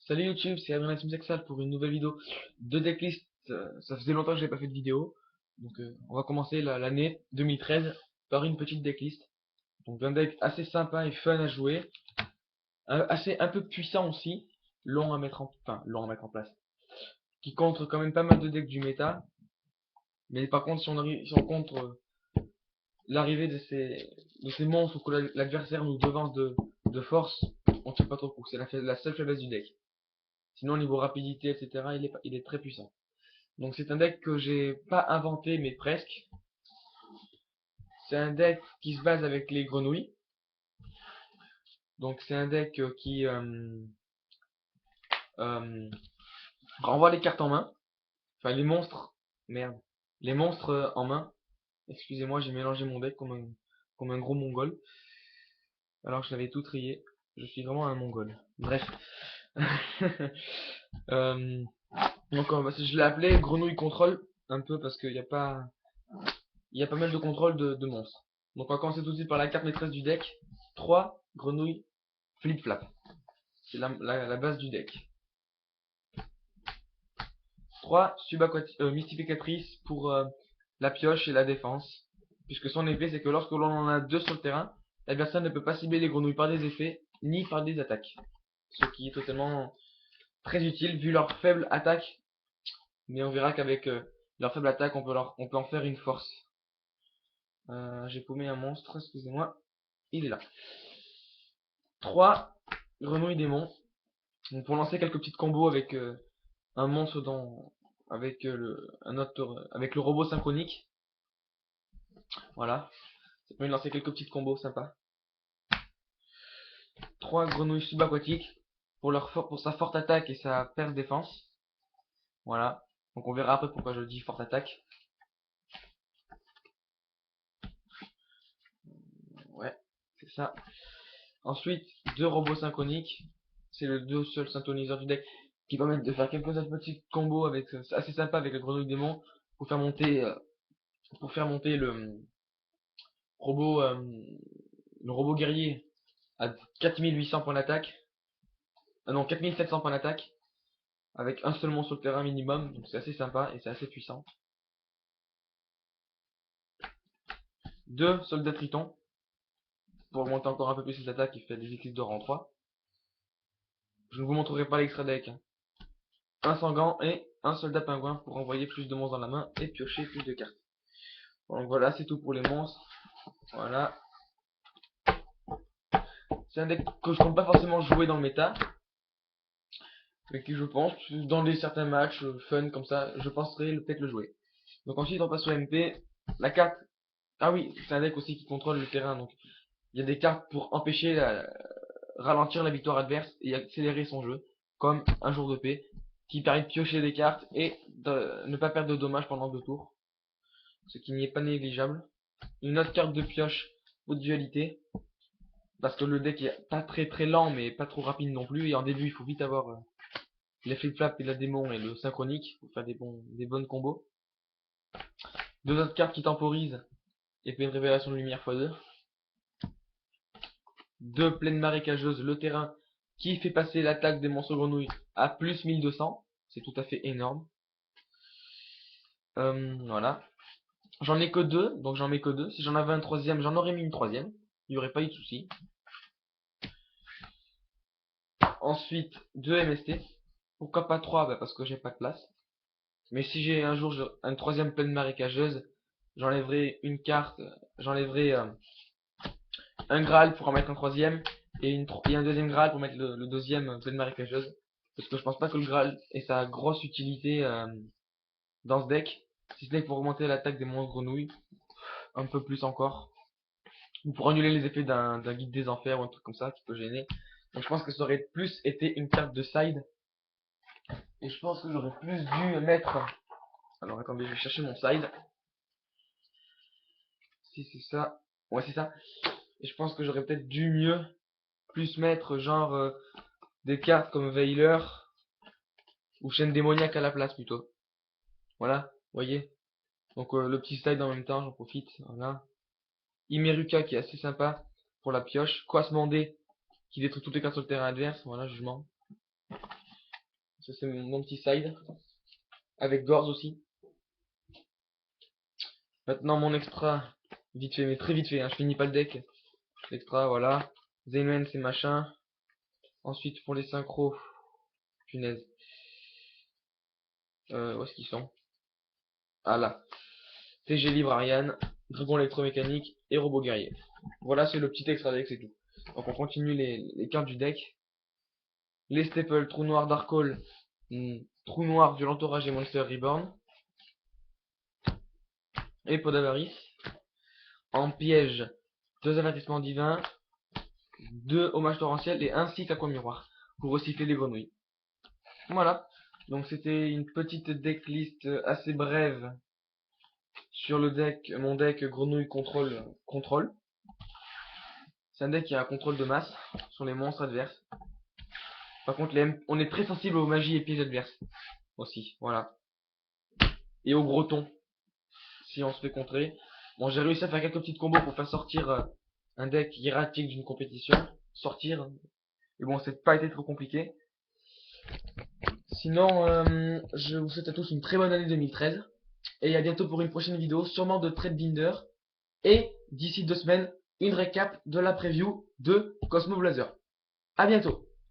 Salut YouTube, c'est Adrien Sexal pour une nouvelle vidéo de decklist. Ça faisait longtemps que j'ai pas fait de vidéo. Donc on va commencer l'année 2013 par une petite decklist. Donc un deck assez sympa et fun à jouer. Assez un peu puissant aussi. Long à mettre en place. Qui contre quand même pas mal de decks du méta. Mais par contre si on contre l'arrivée de ces monstres ou que l'adversaire nous devance de force, on tire pas trop le coup. C'est la seule faiblesse du deck. Sinon, niveau rapidité, etc., il est très puissant. Donc c'est un deck que j'ai pas inventé, mais presque. C'est un deck qui se base avec les grenouilles. Donc c'est un deck qui euh, renvoie les cartes en main. Enfin les monstres. Merde. Les monstres en main. Excusez-moi, j'ai mélangé mon deck comme un gros mongol. Alors que je l'avais tout trié. Je suis vraiment un mongol. Bref. Euh, donc je l'ai appelé grenouille contrôle. Un peu parce qu'il n'y a pas. Il y a pas mal de contrôle de monstres. Donc on va commencer tout de suite par la carte maîtresse du deck. 3 grenouilles flip-flap. C'est la base du deck. 3 mystificatrices pour la pioche et la défense. Puisque son effet, c'est que lorsque l'on en a 2 sur le terrain, l'adversaire ne peut pas cibler les grenouilles par des effets, ni par des attaques. Ce qui est totalement très utile vu leur faible attaque. Mais on verra qu'avec leur faible attaque, on peut en faire une force. J'ai paumé un monstre, excusez-moi. Il est là. 3 grenouilles démons. Donc pour lancer quelques petites combos avec un monstre avec avec le robot synchronique. Voilà. Ça permet de lancer quelques petites combos sympas. 3 grenouilles subaquatiques pour sa forte attaque et sa perce défense. Voilà. Donc on verra après pourquoi je dis forte attaque. Ouais, c'est ça. Ensuite, 2 robots synchroniques. C'est le deux seul synthoniseur du deck qui permettent de faire quelques petits combos avec c'est assez sympa avec le grenouille démon pour faire monter robot euh, le robot guerrier à 4800 points d'attaque. Ah non, 4700 points d'attaque avec un seul monstre sur le terrain minimum, donc c'est assez sympa et c'est assez puissant. 2 soldats tritons pour augmenter encore un peu plus ses attaques et faire des éclipses d'or en 3. Je ne vous montrerai pas l'extra deck. Un sanguin et un soldat pingouin pour envoyer plus de monstres dans la main et piocher plus de cartes. Donc voilà, c'est tout pour les monstres. Voilà. C'est un deck que je compte pas forcément jouer dans le méta, mais qui je pense, dans certains matchs fun comme ça, je penserai peut-être le jouer. Donc ensuite on passe au MP. La carte. Ah oui, c'est un deck aussi qui contrôle le terrain, donc il y a des cartes pour ralentir la victoire adverse et accélérer son jeu, comme un jour de paix, qui permet de piocher des cartes et de ne pas perdre de dommages pendant 2 tours, ce qui n'y est pas négligeable. Une autre carte de pioche pour dualité, parce que le deck est pas très très lent mais pas trop rapide non plus, et en début il faut vite avoir les flip-flap et la démon et le synchronique pour faire des bonnes combos. 2 autres cartes qui temporisent épée de révélation de lumière x2. 2 plaines marécageuses, le terrain qui fait passer l'attaque des monstres grenouilles à plus 1200. C'est tout à fait énorme. Voilà. J'en ai que 2, donc j'en mets que 2. Si j'en avais un troisième, j'en aurais mis une troisième. Il n'y aurait pas eu de souci. Ensuite, 2 MST. Pourquoi pas 3? Parce que j'ai pas de place. Mais si j'ai un jour une troisième plaine marécageuse, j'enlèverai une carte, j'enlèverai un Graal pour en mettre un troisième et un deuxième Graal pour mettre le deuxième plaine marécageuse. Parce que je pense pas que le Graal ait sa grosse utilité dans ce deck. Si ce n'est pour augmenter l'attaque des monstres grenouilles, un peu plus encore. Ou pour annuler les effets d'un guide des enfers ou un truc comme ça qui peut gêner. Donc je pense que ça aurait plus été une carte de side. Et je pense que j'aurais plus dû mettre. Alors attendez, je vais chercher mon side. Si c'est ça. Ouais, c'est ça. Et je pense que j'aurais peut-être dû plus mettre genre des cartes comme Veiler ou Chaîne démoniaque à la place plutôt. Voilà, vous voyez. Donc le petit slide en même temps, j'en profite. Voilà. Imeruka qui est assez sympa pour la pioche. Quasmandé qui détruit toutes les cartes sur le terrain adverse. Voilà, jugement. Ça c'est mon petit side. Avec Gorz aussi. Maintenant mon extra. Vite fait, mais très vite fait, hein, je finis pas le deck. L'extra, voilà. Zayman c'est machin. Ensuite pour les synchros. Punaise. Où est-ce qu'ils sont? Ah là. TG Libre Ariane. Dragon électromécanique et robot guerrier. Voilà, c'est le petit extra deck, c'est tout. Donc on continue les cartes du deck. Les staples, trou noir Dark Hole, trou noir Violent Orage et Monster Reborn. Et pot d'avarice. En piège, 2 avertissements divins, 2 hommages torrentiels et un cycle aqua miroir pour recycler les grenouilles. Voilà. Donc c'était une petite decklist assez brève sur le deck, mon deck grenouille contrôle. C'est un deck qui a un contrôle de masse sur les monstres adverses. Par contre, on est très sensible aux magies et pièges adverses aussi. Voilà. Et aux grotons si on se fait contrer. Bon, j'ai réussi à faire quelques petites combos pour faire sortir un deck hiératique d'une compétition. Sortir. Et bon, c'est pas été trop compliqué. Sinon, je vous souhaite à tous une très bonne année 2013. Et à bientôt pour une prochaine vidéo, sûrement de Trade Binder. Et d'ici 2 semaines, une récap de la preview de Cosmo Blazer. À bientôt.